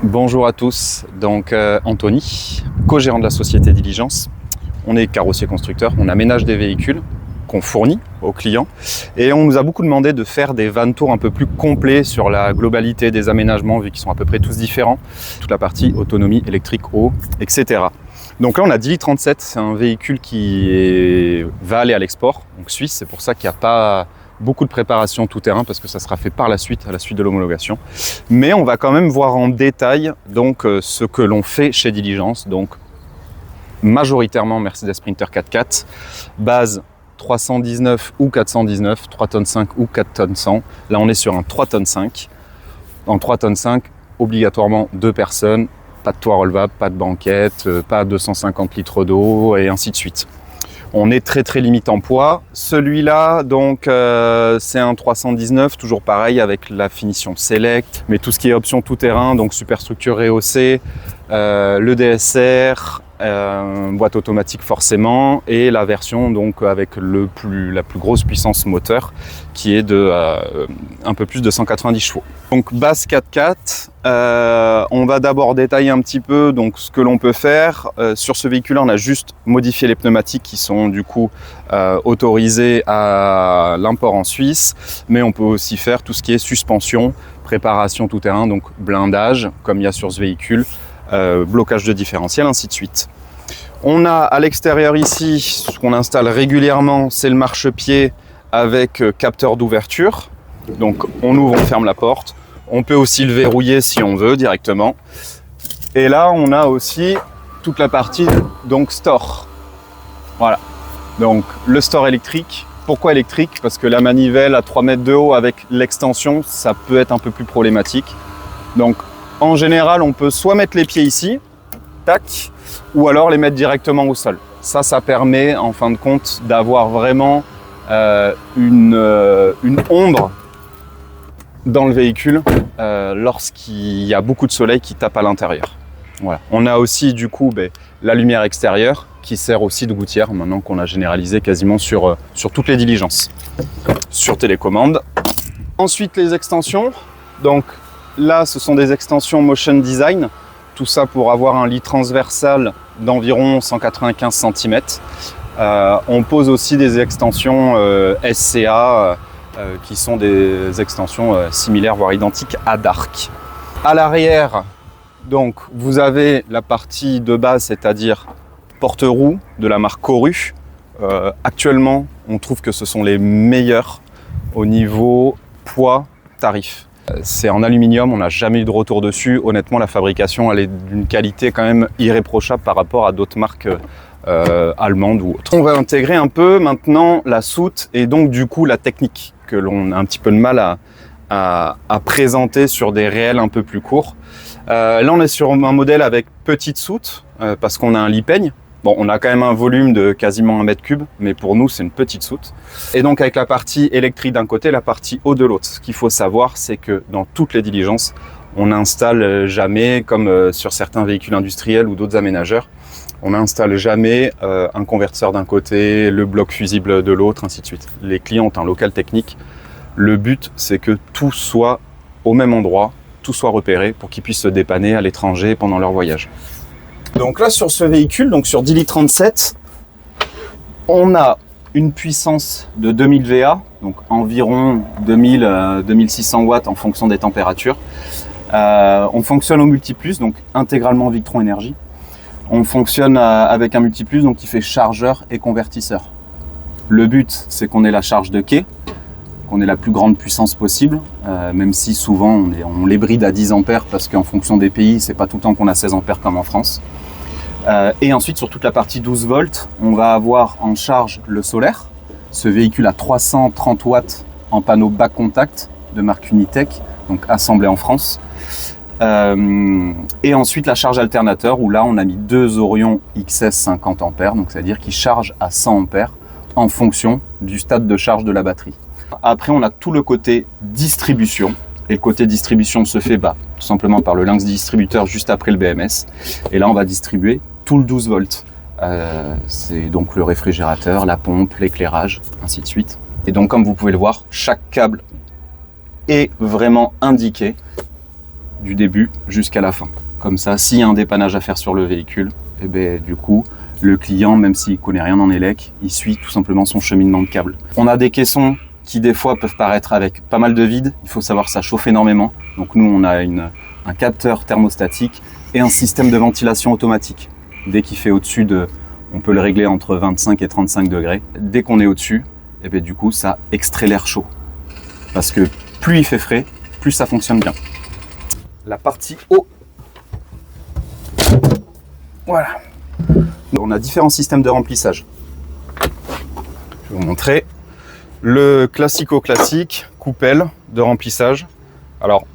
Bonjour à tous, donc Anthony, co-gérant de la société Diligence. On est carrossier constructeur, on aménage des véhicules qu'on fournit aux clients et on nous a beaucoup demandé de faire des van tours un peu plus complets sur la globalité des aménagements vu qu'ils sont à peu près tous différents, toute la partie autonomie, électrique, eau, etc. Donc là on a Dili 37, c'est un véhicule qui va aller à l'export, donc Suisse, c'est pour ça qu'il n'y a pas beaucoup de préparation tout terrain parce que ça sera fait par la suite, à la suite de l'homologation. Mais on va quand même voir en détail donc ce que l'on fait chez Diligence, donc majoritairement Mercedes Sprinter 4x4, base 319 ou 419, 3 tonnes 5 ou 4 tonnes 100. Là on est sur un 3 tonnes 5. En 3 tonnes 5, obligatoirement 2 personnes, pas de toit relevable, pas de banquette, pas 250 litres d'eau et ainsi de suite. On est très limité en poids. Celui-là, donc, c'est un 319, toujours pareil avec la finition Select, mais tout ce qui est option tout-terrain, donc superstructure rehaussée, le DSR, boîte automatique forcément, et la version donc avec la plus grosse puissance moteur, qui est de un peu plus de 190 chevaux. Donc base 4x4. On va d'abord détailler un petit peu donc ce que l'on peut faire. Sur ce véhicule-là, on a juste modifié les pneumatiques qui sont du coup autorisés à l'import en Suisse, mais on peut aussi faire tout ce qui est suspension, préparation tout-terrain, donc blindage, comme il y a sur ce véhicule, blocage de différentiel, ainsi de suite. On a à l'extérieur ici, ce qu'on installe régulièrement, c'est le marchepied avec capteur d'ouverture. Donc on ouvre, on ferme la porte. On peut aussi le verrouiller si on veut directement. Et là, on a aussi toute la partie donc store. Voilà. Donc le store électrique. Pourquoi électrique? Parce que la manivelle à 3 mètres de haut avec l'extension, ça peut être un peu plus problématique. Donc en général, on peut soit mettre les pieds ici, tac, ou alors les mettre directement au sol. Ça permet en fin de compte d'avoir vraiment une ombre dans le véhicule lorsqu'il y a beaucoup de soleil qui tape à l'intérieur. Voilà. On a aussi du coup la lumière extérieure qui sert aussi de gouttière maintenant qu'on a généralisé quasiment sur toutes les diligences. Sur télécommande. Ensuite les extensions. Donc là ce sont des extensions Motion Design. Tout ça pour avoir un lit transversal d'environ 195 cm. On pose aussi des extensions SCA qui sont des extensions similaires voire identiques à Dark. À l'arrière, donc vous avez la partie de base, c'est-à-dire porte-roues de la marque Coru. Actuellement, on trouve que ce sont les meilleurs au niveau poids tarif. C'est en aluminium, on n'a jamais eu de retour dessus. Honnêtement, la fabrication elle est d'une qualité quand même irréprochable par rapport à d'autres marques allemandes ou autres. On va intégrer un peu maintenant la soute et donc du coup la technique que l'on a un petit peu de mal à présenter sur des réels un peu plus courts. Là on est sur un modèle avec petite soute parce qu'on a un lit peigne. Bon, on a quand même un volume de quasiment 1 mètre cube, mais pour nous c'est une petite soute. Et donc avec la partie électrique d'un côté, la partie eau de l'autre. Ce qu'il faut savoir, c'est que dans toutes les diligences, on n'installe jamais, comme sur certains véhicules industriels ou d'autres aménageurs, on n'installe jamais un convertisseur d'un côté, le bloc fusible de l'autre, ainsi de suite. Les clients ont un local technique. Le but, c'est que tout soit au même endroit, tout soit repéré pour qu'ils puissent se dépanner à l'étranger pendant leur voyage. Donc là, sur ce véhicule, donc sur Dili 37, on a une puissance de 2000 VA, donc environ 2000-2600 watts en fonction des températures. On fonctionne au multiplus, donc intégralement Victron Énergie. On fonctionne avec un multiplus donc qui fait chargeur et convertisseur. Le but, c'est qu'on ait la charge de quai, qu'on ait la plus grande puissance possible, même si souvent on les bride à 10 ampères parce qu'en fonction des pays, c'est pas tout le temps qu'on a 16 ampères comme en France. Et ensuite, sur toute la partie 12 volts, on va avoir en charge le solaire. Ce véhicule a 330 watts en panneau bas contact de marque Unitech, donc assemblé en France. Et ensuite la charge alternateur où là on a mis 2 Orion XS 50 ampères, donc c'est-à-dire qu'ils chargent à 100 ampères en fonction du stade de charge de la batterie. Après on a tout le côté distribution, et le côté distribution se fait tout simplement par le lynx distributeur juste après le BMS, et là on va distribuer tout le 12 volts. C'est donc le réfrigérateur, la pompe, l'éclairage, ainsi de suite. Et donc comme vous pouvez le voir, chaque câble est vraiment indiqué du début jusqu'à la fin. Comme ça, s'il y a un dépannage à faire sur le véhicule, et ben, du coup, le client, même s'il connaît rien en élec, il suit tout simplement son cheminement de câble. On a des caissons qui des fois peuvent paraître avec pas mal de vide. Il faut savoir que ça chauffe énormément. Donc nous, on a un capteur thermostatique et un système de ventilation automatique. Dès qu'il fait au-dessus de, on peut le régler entre 25 et 35 degrés. Dès qu'on est au-dessus, et bien du coup, ça extrait l'air chaud. Parce que plus il fait frais, plus ça fonctionne bien. La partie haut. Voilà. On a différents systèmes de remplissage. Je vais vous montrer. Le classico-classique, coupelle de remplissage. Alors,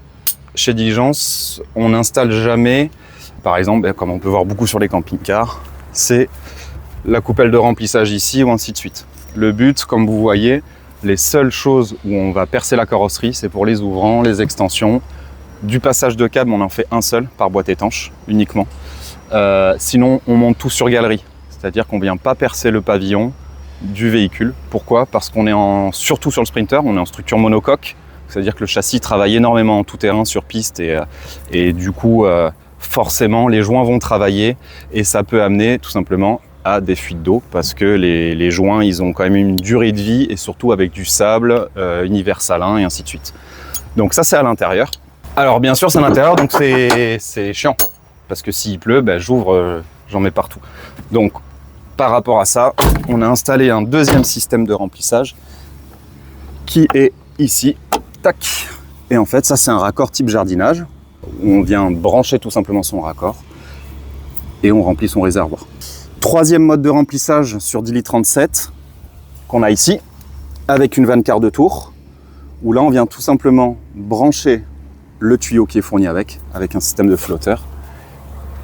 chez Diligence, on n'installe jamais, par exemple, comme on peut voir beaucoup sur les camping-cars, c'est la coupelle de remplissage ici ou ainsi de suite. Le but, comme vous voyez, les seules choses où on va percer la carrosserie, c'est pour les ouvrants, les extensions. Du passage de câble, on en fait un seul par boîte étanche, uniquement. Sinon, on monte tout sur galerie, c'est-à-dire qu'on ne vient pas percer le pavillon du véhicule. Pourquoi? Parce qu'on est surtout sur le Sprinter, on est en structure monocoque, c'est-à-dire que le châssis travaille énormément en tout-terrain sur piste et du coup, forcément, les joints vont travailler et ça peut amener tout simplement à des fuites d'eau parce que les joints, ils ont quand même une durée de vie et surtout avec du sable, univers salin et ainsi de suite. Donc ça, c'est à l'intérieur. Alors bien sûr, c'est à l'intérieur, donc c'est chiant. Parce que s'il pleut, ben, j'ouvre, j'en mets partout. Donc, par rapport à ça, on a installé un deuxième système de remplissage qui est ici. Tac. Et en fait, ça, c'est un raccord type jardinage où on vient brancher tout simplement son raccord et on remplit son réservoir. Troisième mode de remplissage sur 10 litres 37 qu'on a ici avec une vanne quart de tour où là, on vient tout simplement brancher le tuyau qui est fourni avec un système de flotteur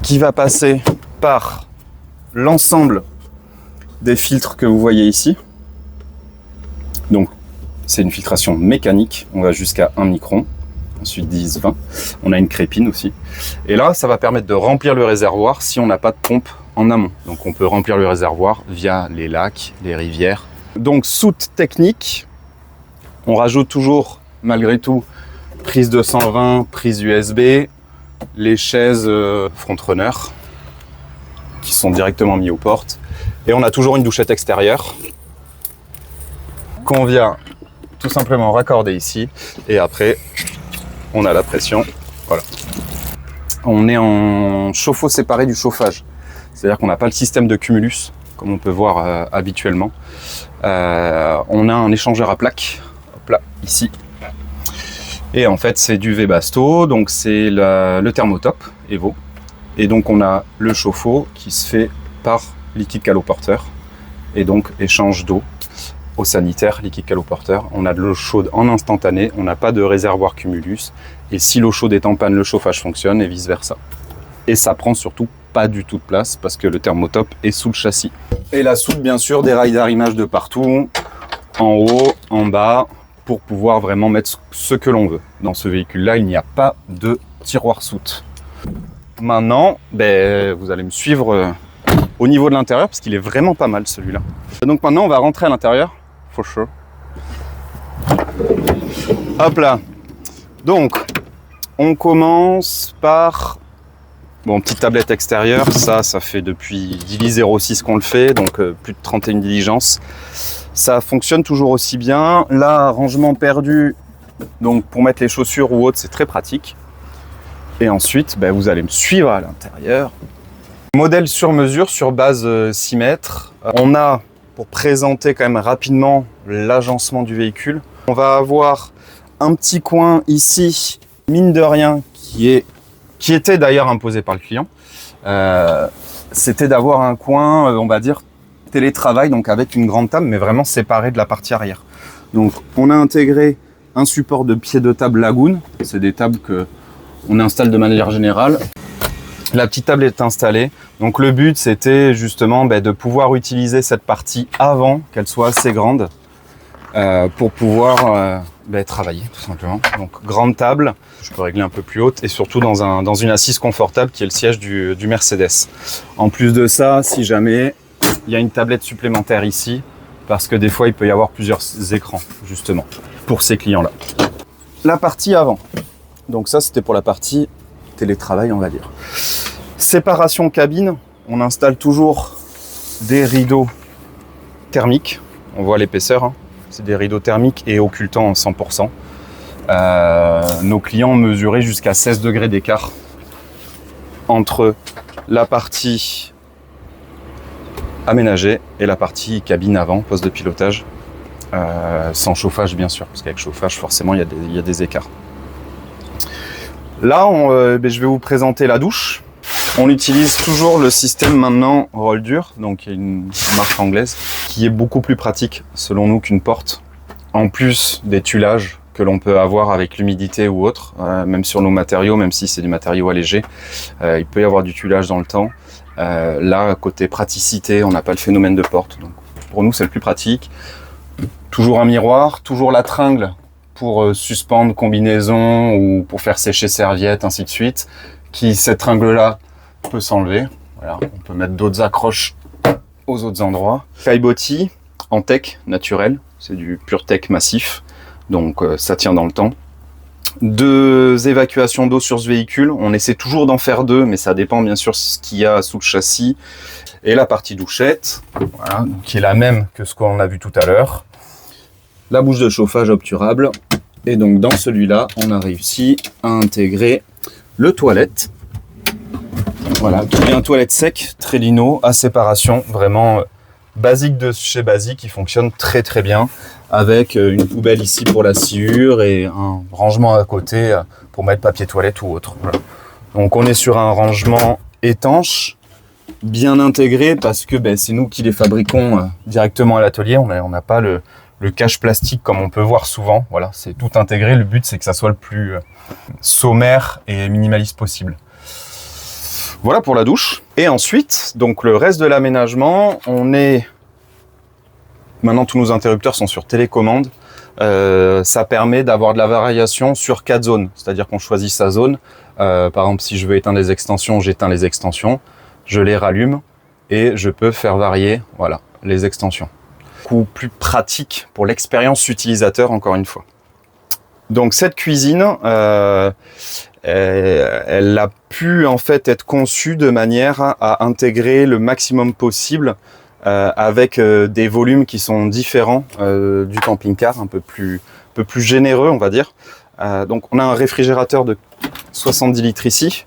qui va passer par l'ensemble des filtres que vous voyez ici. Donc, c'est une filtration mécanique. On va jusqu'à 1 micron, ensuite 10, 20. On a une crépine aussi. Et là, ça va permettre de remplir le réservoir si on n'a pas de pompe en amont. Donc, on peut remplir le réservoir via les lacs, les rivières. Donc, soute technique. On rajoute toujours, malgré tout, prise 220, prise USB, les chaises Frontrunner qui sont directement mis aux portes et on a toujours une douchette extérieure qu'on vient tout simplement raccorder ici et après on a la pression. Voilà. On est en chauffe-eau séparé du chauffage, c'est-à-dire qu'on n'a pas le système de cumulus comme on peut voir habituellement. On a un échangeur à plaques, hop là, ici. Et en fait, c'est du Webasto, donc c'est le thermotop Evo. Et donc, on a le chauffe-eau qui se fait par liquide caloporteur. Et donc, échange d'eau au sanitaire, liquide caloporteur. On a de l'eau chaude en instantané, on n'a pas de réservoir cumulus. Et si l'eau chaude est en panne, le chauffage fonctionne et vice-versa. Et ça prend surtout pas du tout de place parce que le thermotop est sous le châssis. Et la soute, bien sûr, des rails d'arrimage de partout, en haut, en bas, pour pouvoir vraiment mettre ce que l'on veut. Dans ce véhicule-là, il n'y a pas de tiroir soute. Maintenant, vous allez me suivre au niveau de l'intérieur, parce qu'il est vraiment pas mal celui-là. Donc maintenant, on va rentrer à l'intérieur, for sure. Hop là. Donc, on commence par... Bon, petite tablette extérieure, ça fait depuis Dili 06 qu'on le fait, donc plus de 31 diligences. Ça fonctionne toujours aussi bien. Là, rangement perdu, donc pour mettre les chaussures ou autre, c'est très pratique. Et ensuite, vous allez me suivre à l'intérieur. Modèle sur mesure, sur base 6 mètres. On a, pour présenter quand même rapidement l'agencement du véhicule, on va avoir un petit coin ici, mine de rien, qui était d'ailleurs imposé par le client. C'était d'avoir un coin, on va dire, télétravail, donc avec une grande table, mais vraiment séparée de la partie arrière. Donc, on a intégré un support de pied de table Lagoon. C'est des tables que on installe de manière générale. La petite table est installée. Donc, le but, c'était justement de pouvoir utiliser cette partie avant qu'elle soit assez grande pour pouvoir travailler, tout simplement. Donc, grande table. Je peux régler un peu plus haute et surtout dans une assise confortable qui est le siège du Mercedes. En plus de ça, si jamais il y a une tablette supplémentaire ici, parce que des fois, il peut y avoir plusieurs écrans, justement, pour ces clients-là. La partie avant. Donc ça, c'était pour la partie télétravail, on va dire. Séparation cabine, on installe toujours des rideaux thermiques. On voit l'épaisseur, hein. C'est des rideaux thermiques et occultants 100%. Nos clients mesuraient jusqu'à 16 degrés d'écart entre la partie aménagée et la partie cabine avant, poste de pilotage, sans chauffage bien sûr, parce qu'avec chauffage forcément il y a des écarts. Là, je vais vous présenter la douche. On utilise toujours le système maintenant roll dur, donc il y a une marque anglaise qui est beaucoup plus pratique selon nous qu'une porte, en plus des tuilages que l'on peut avoir avec l'humidité ou autre, même sur nos matériaux, même si c'est du matériau allégé, il peut y avoir du tuilage dans le temps. Là, côté praticité, on n'a pas le phénomène de porte, donc pour nous c'est le plus pratique. Toujours un miroir, toujours la tringle pour suspendre combinaison ou pour faire sécher serviettes, ainsi de suite, cette tringle-là peut s'enlever. Voilà, on peut mettre d'autres accroches aux autres endroits. Caillebotis en tech naturel, c'est du pur tech massif, donc ça tient dans le temps. 2 évacuations d'eau sur ce véhicule, on essaie toujours d'en faire 2, mais ça dépend bien sûr ce qu'il y a sous le châssis. Et la partie douchette, voilà, qui est la même que ce qu'on a vu tout à l'heure. La bouche de chauffage obturable. Et donc dans celui-là, on a réussi à intégrer le toilette. Voilà, qui est un toilette sec, très lino, à séparation, vraiment basique de chez basique, qui fonctionne très très bien, avec une poubelle ici pour la sciure et un rangement à côté pour mettre papier toilette ou autre. Voilà. Donc on est sur un rangement étanche, bien intégré, parce que c'est nous qui les fabriquons directement à l'atelier, on n'a pas le cache plastique comme on peut voir souvent. Voilà, c'est tout intégré, le but c'est que ça soit le plus sommaire et minimaliste possible. Voilà pour la douche. Et ensuite, donc le reste de l'aménagement, maintenant tous nos interrupteurs sont sur télécommande. Ça permet d'avoir de la variation sur 4 zones, c'est-à-dire qu'on choisit sa zone. Par exemple, si je veux éteindre les extensions, j'éteins les extensions, je les rallume et je peux faire varier, voilà, les extensions. Beaucoup plus pratique pour l'expérience utilisateur, encore une fois. Donc cette cuisine, elle a pu en fait être conçue de manière à intégrer le maximum possible avec des volumes qui sont différents du camping-car, un peu plus généreux, on va dire. Donc on a un réfrigérateur de 70 litres ici.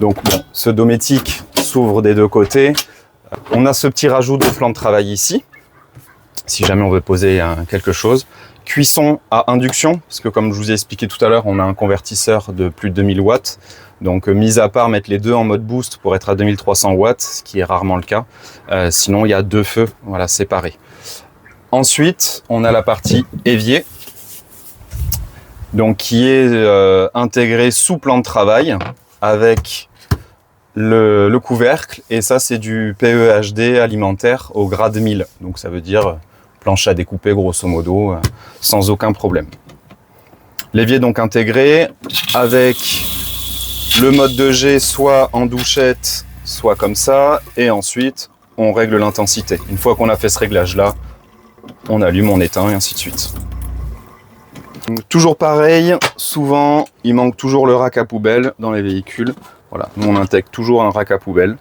Donc bon, ce dométique s'ouvre des 2 côtés. On a ce petit rajout de plan de travail ici, si jamais on veut poser quelque chose. Cuisson à induction, parce que comme je vous ai expliqué tout à l'heure, on a un convertisseur de plus de 2000 watts. Donc, mis à part mettre les 2 en mode boost pour être à 2300 watts, ce qui est rarement le cas. Sinon, il y a 2 feux, voilà, séparés. Ensuite, on a la partie évier, donc qui est intégrée sous plan de travail avec le couvercle. Et ça, c'est du PEHD alimentaire au grade 1000. Donc, ça veut dire planche à découper grosso modo, sans aucun problème. L'évier donc intégré avec le mode de jet soit en douchette, soit comme ça, et ensuite on règle l'intensité. Une fois qu'on a fait ce réglage là, on allume, on éteint et ainsi de suite. Toujours pareil, souvent il manque toujours le rack à poubelle dans les véhicules. Voilà, nous on intègre toujours un rack à poubelle.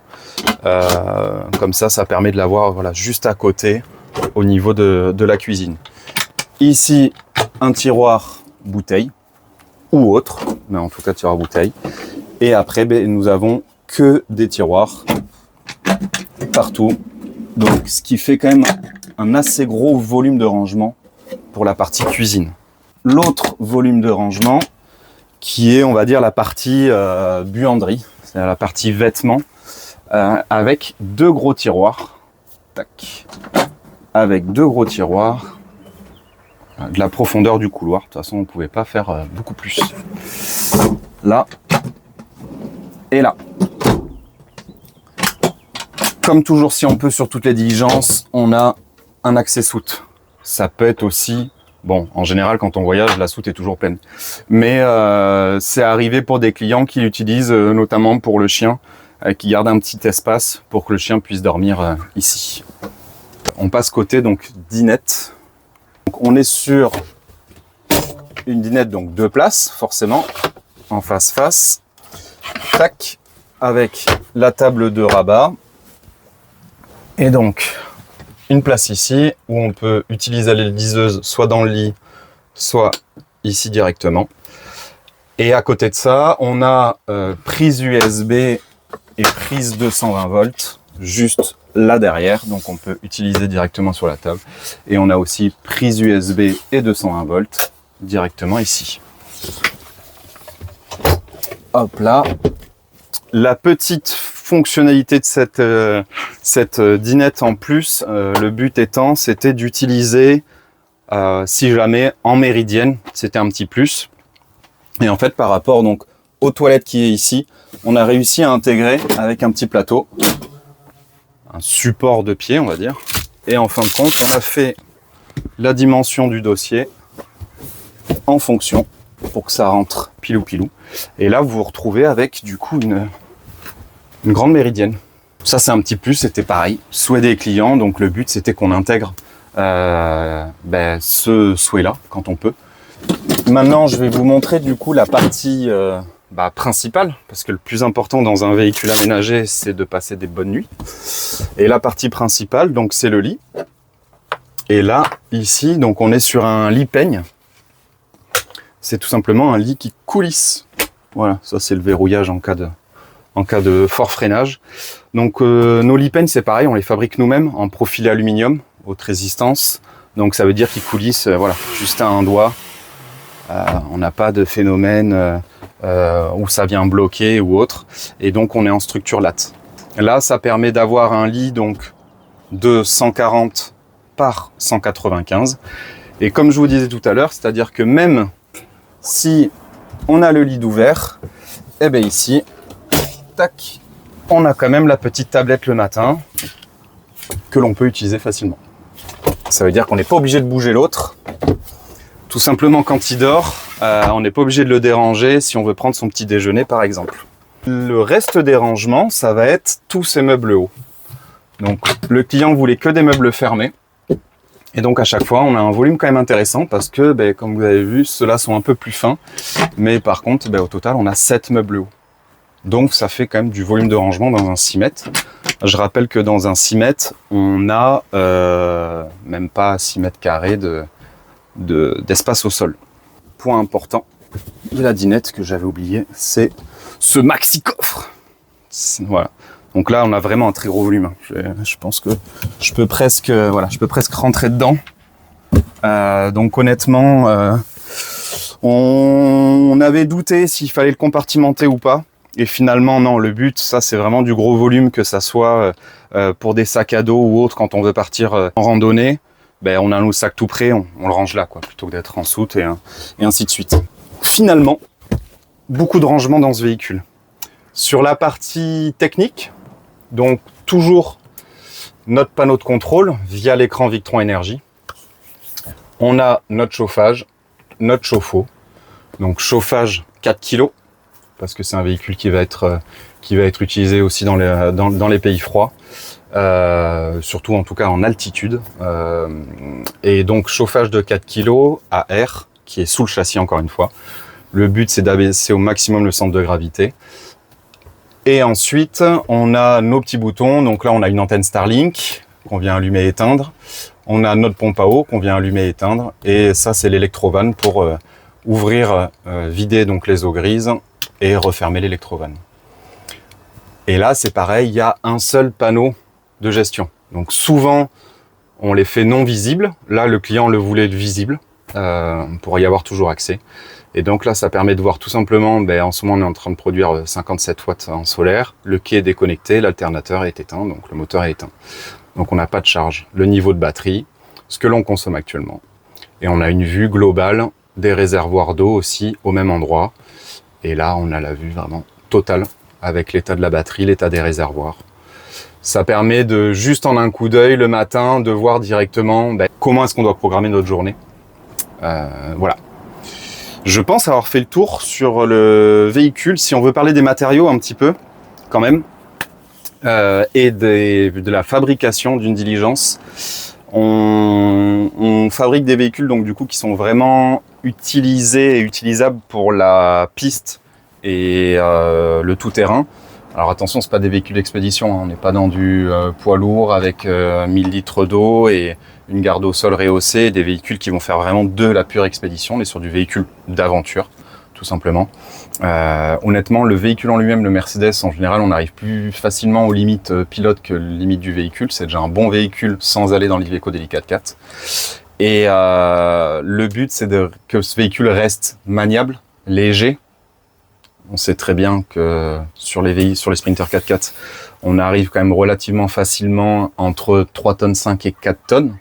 Comme ça permet de l'avoir voilà, juste à côté au niveau de la cuisine. Ici, un tiroir bouteille ou autre, mais en tout cas tiroir bouteille. Et après, nous avons que des tiroirs partout. Donc, ce qui fait quand même un assez gros volume de rangement pour la partie cuisine. L'autre volume de rangement, qui est, on va dire, la partie buanderie, c'est la partie vêtements, avec 2 gros tiroirs. Tac. Avec 2 gros tiroirs, de la profondeur du couloir. De toute façon, on ne pouvait pas faire beaucoup plus. Là et là. Comme toujours, si on peut, sur toutes les diligences, on a un accès soute. Ça peut être aussi, bon, en général, quand on voyage, la soute est toujours pleine. Mais c'est arrivé pour des clients qui l'utilisent, notamment pour le chien, qui garde un petit espace pour que le chien puisse dormir ici. On passe côté donc dinette. Donc, on est sur une dinette donc 2 places forcément en face-face. Tac, avec la table de rabat. Et donc, une place ici où on peut utiliser les liseuses soit dans le lit, soit ici directement. Et à côté de ça, on a prise USB et prise 220 volts juste là derrière. Donc on peut utiliser directement sur la table. Et on a aussi prise USB et 220 volts directement ici. Hop là. La petite fonctionnalité de cette dinette en plus, le but étant, c'était d'utiliser, si jamais, en méridienne, c'était un petit plus. Et en fait, par rapport donc aux toilettes qui est ici, on a réussi à intégrer avec un petit plateau, un support de pied, on va dire. Et en fin de compte, on a fait la dimension du dossier en fonction pour que ça rentre pilou pilou. Et là, vous vous retrouvez avec du coup une grande méridienne. Ça, c'est un petit plus, c'était pareil. Souhait des clients, donc le but, c'était qu'on intègre ce souhait-là, quand on peut. Maintenant, je vais vous montrer du coup la partie principale, parce que le plus important dans un véhicule aménagé, c'est de passer des bonnes nuits. Et la partie principale, donc c'est le lit. Et là, ici, donc on est sur un lit peigne. C'est tout simplement un lit qui coulisse. Voilà, ça c'est le verrouillage en cas de fort freinage. Donc nos lits peignes, c'est pareil, on les fabrique nous-mêmes en profilé aluminium, haute résistance. Donc ça veut dire qu'ils coulissent voilà, juste à un doigt. On n'a pas de phénomène où ça vient bloquer ou autre. Et donc on est en structure latte. Là, ça permet d'avoir un lit donc de 140 par 195. Et comme je vous disais tout à l'heure, c'est-à-dire que même si on a le lit d'ouvert, et bien ici, tac, on a quand même la petite tablette le matin que l'on peut utiliser facilement. Ça veut dire qu'on n'est pas obligé de bouger l'autre. Tout simplement quand il dort, on n'est pas obligé de le déranger si on veut prendre son petit déjeuner par exemple. Le reste des rangements, ça va être tous ces meubles hauts. Donc le client voulait que des meubles fermés. Et donc à chaque fois, on a un volume quand même intéressant parce que, comme vous avez vu, ceux-là sont un peu plus fins. Mais par contre, au total, on a 7 meubles hauts. Donc ça fait quand même du volume de rangement dans un 6 mètres. Je rappelle que dans un 6 mètres, on a même pas 6 mètres carrés d'espace au sol. Point important de la dinette que j'avais oublié, c'est ce maxi coffre. Voilà. Donc là, on a vraiment un très gros volume. Je pense que je peux presque rentrer dedans. Donc honnêtement, on avait douté s'il fallait le compartimenter ou pas. Et finalement, non, le but, ça, c'est vraiment du gros volume, que ça soit pour des sacs à dos ou autre, quand on veut partir en randonnée. On a nos sacs tout prêts, on le range là, quoi, plutôt que d'être en soute et ainsi de suite. Finalement, beaucoup de rangement dans ce véhicule. Sur la partie technique, donc toujours notre panneau de contrôle via l'écran Victron Énergie. On a notre chauffage, notre chauffe-eau. Donc chauffage 4 kg, parce que c'est un véhicule qui va être utilisé aussi dans les pays froids. Surtout en tout cas en altitude. Et donc chauffage de 4 kg à air, qui est sous le châssis encore une fois. Le but, c'est d'abaisser au maximum le centre de gravité. Et ensuite, on a nos petits boutons. Donc là, on a une antenne Starlink qu'on vient allumer et éteindre. On a notre pompe à eau qu'on vient allumer et éteindre. Et ça, c'est l'électrovanne pour ouvrir, vider donc les eaux grises et refermer l'électrovanne. Et là, c'est pareil, il y a un seul panneau de gestion. Donc souvent, on les fait non visibles. Là, le client le voulait visible pour y avoir toujours accès. Et donc là, ça permet de voir tout simplement, en ce moment, on est en train de produire 57 watts en solaire. Le quai est déconnecté, l'alternateur est éteint, donc le moteur est éteint. Donc on n'a pas de charge. Le niveau de batterie, ce que l'on consomme actuellement. Et on a une vue globale des réservoirs d'eau aussi au même endroit. Et là, on a la vue vraiment totale avec l'état de la batterie, l'état des réservoirs. Ça permet de, juste en un coup d'œil le matin, de voir directement comment est-ce qu'on doit programmer notre journée. Voilà. Je pense avoir fait le tour sur le véhicule. Si on veut parler des matériaux un petit peu, quand même, et de la fabrication d'une diligence, on fabrique des véhicules donc du coup qui sont vraiment utilisés et utilisables pour la piste et le tout-terrain. Alors attention, c'est pas des véhicules d'expédition, hein. On n'est pas dans du poids lourd avec 1000 litres d'eau et une garde au sol rehaussée, des véhicules qui vont faire vraiment de la pure expédition. On est sur du véhicule d'aventure, tout simplement. Honnêtement, le véhicule en lui-même, le Mercedes, en général, on arrive plus facilement aux limites pilote que les limites du véhicule. C'est déjà un bon véhicule sans aller dans l'Iveco Daily 4x4. Et le but, c'est que ce véhicule reste maniable, léger. On sait très bien que sur les Sprinter 4x4, on arrive quand même relativement facilement entre 3,5 tonnes et 4 tonnes.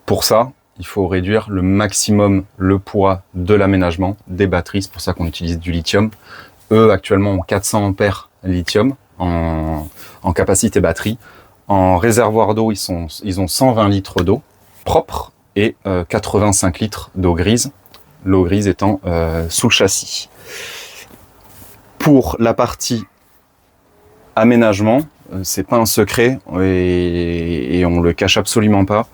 Pour ça, il faut réduire le maximum le poids de l'aménagement, des batteries. C'est pour ça qu'on utilise du lithium. Eux, actuellement, ont 400 ampères lithium en capacité batterie. En réservoir d'eau, ils ont 120 litres d'eau propre et 85 litres d'eau grise. L'eau grise étant sous le châssis. Pour la partie aménagement, c'est pas un secret et on le cache absolument pas.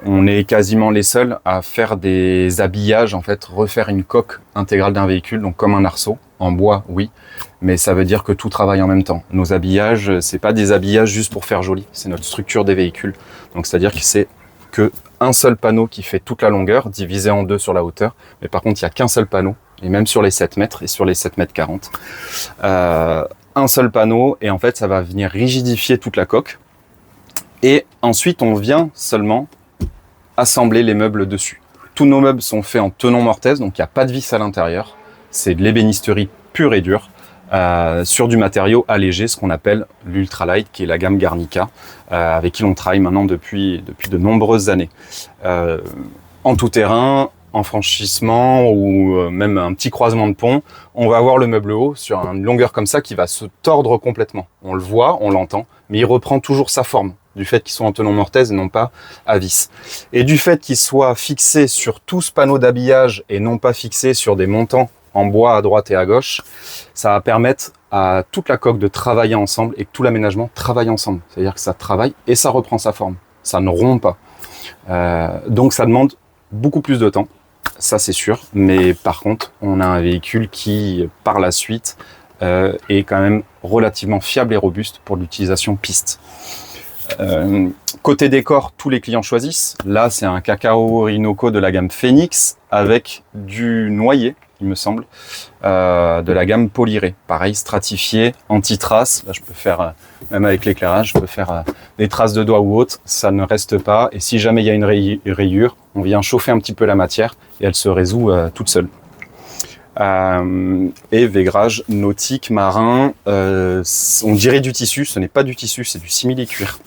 On est quasiment les seuls à faire des habillages, en fait, refaire une coque intégrale d'un véhicule, donc comme un arceau, en bois, oui, mais ça veut dire que tout travaille en même temps. Nos habillages, c'est pas des habillages juste pour faire joli, c'est notre structure des véhicules. Donc c'est-à-dire que c'est que un seul panneau qui fait toute la longueur, divisé en deux sur la hauteur, mais par contre il n'y a qu'un seul panneau, et même sur les 7 mètres et sur les 7 mètres 40. Un seul panneau, et en fait ça va venir rigidifier toute la coque, et ensuite on vient seulement assembler les meubles dessus. Tous nos meubles sont faits en tenon mortaise, donc il n'y a pas de vis à l'intérieur, c'est de l'ébénisterie pure et dure, sur du matériau allégé, ce qu'on appelle l'ultralight, qui est la gamme Garnica, avec qui on travaille maintenant depuis de nombreuses années. En tout terrain, en franchissement ou même un petit croisement de pont, on va avoir le meuble haut sur une longueur comme ça qui va se tordre complètement. On le voit, on l'entend, mais il reprend toujours sa forme, du fait qu'ils sont en tenon mortaise et non pas à vis. Et du fait qu'ils soient fixés sur tout ce panneau d'habillage et non pas fixés sur des montants en bois à droite et à gauche, ça va permettre à toute la coque de travailler ensemble et que tout l'aménagement travaille ensemble. C'est-à-dire que ça travaille et ça reprend sa forme. Ça ne rompt pas. Donc ça demande beaucoup plus de temps, ça c'est sûr. Mais par contre, on a un véhicule qui, par la suite, est quand même relativement fiable et robuste pour l'utilisation piste. Côté décor, tous les clients choisissent. Là, c'est un Cacao Rinoco de la gamme Phoenix avec du noyer, il me semble, de la gamme Polyré. Pareil, stratifié, anti-trace. Là, je peux faire, même avec l'éclairage, je peux faire des traces de doigts ou autres. Ça ne reste pas. Et si jamais il y a une rayure, on vient chauffer un petit peu la matière et elle se résout toute seule. Et vaigrage nautique, marin, on dirait du tissu, ce n'est pas du tissu, c'est du simili-cuir.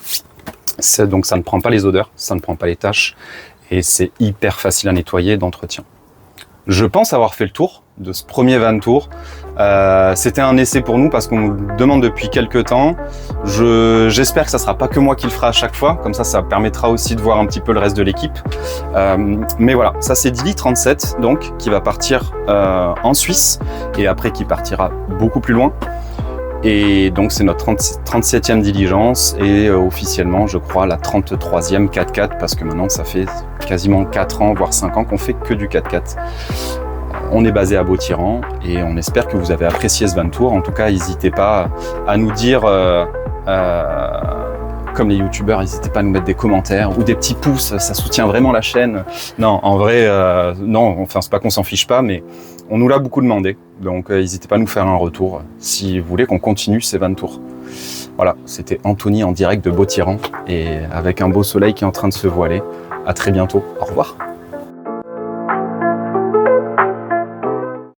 Donc ça ne prend pas les odeurs, ça ne prend pas les taches et c'est hyper facile à nettoyer d'entretien. Je pense avoir fait le tour de ce premier van tour. C'était un essai pour nous parce qu'on nous le demande depuis quelques temps. J'espère que ça sera pas que moi qui le fera à chaque fois, comme ça permettra aussi de voir un petit peu le reste de l'équipe. Mais voilà, ça c'est Dili 37 donc qui va partir en Suisse et après qui partira beaucoup plus loin. Et donc c'est notre 37e diligence et officiellement je crois la 33e 4x4 parce que maintenant ça fait quasiment 4 ans voire 5 ans qu'on fait que du 4x4. On est basé à Beau-Tyran et on espère que vous avez apprécié ce van tour. En tout cas, n'hésitez pas à nous dire, comme les youtubeurs, n'hésitez pas à nous mettre des commentaires ou des petits pouces, ça soutient vraiment la chaîne. Non, en vrai, non, enfin c'est pas qu'on s'en fiche pas, mais on nous l'a beaucoup demandé. Donc n'hésitez pas à nous faire un retour si vous voulez qu'on continue ces van tours. Voilà, c'était Anthony en direct de Beau-Tyran et avec un beau soleil qui est en train de se voiler. À très bientôt, au revoir.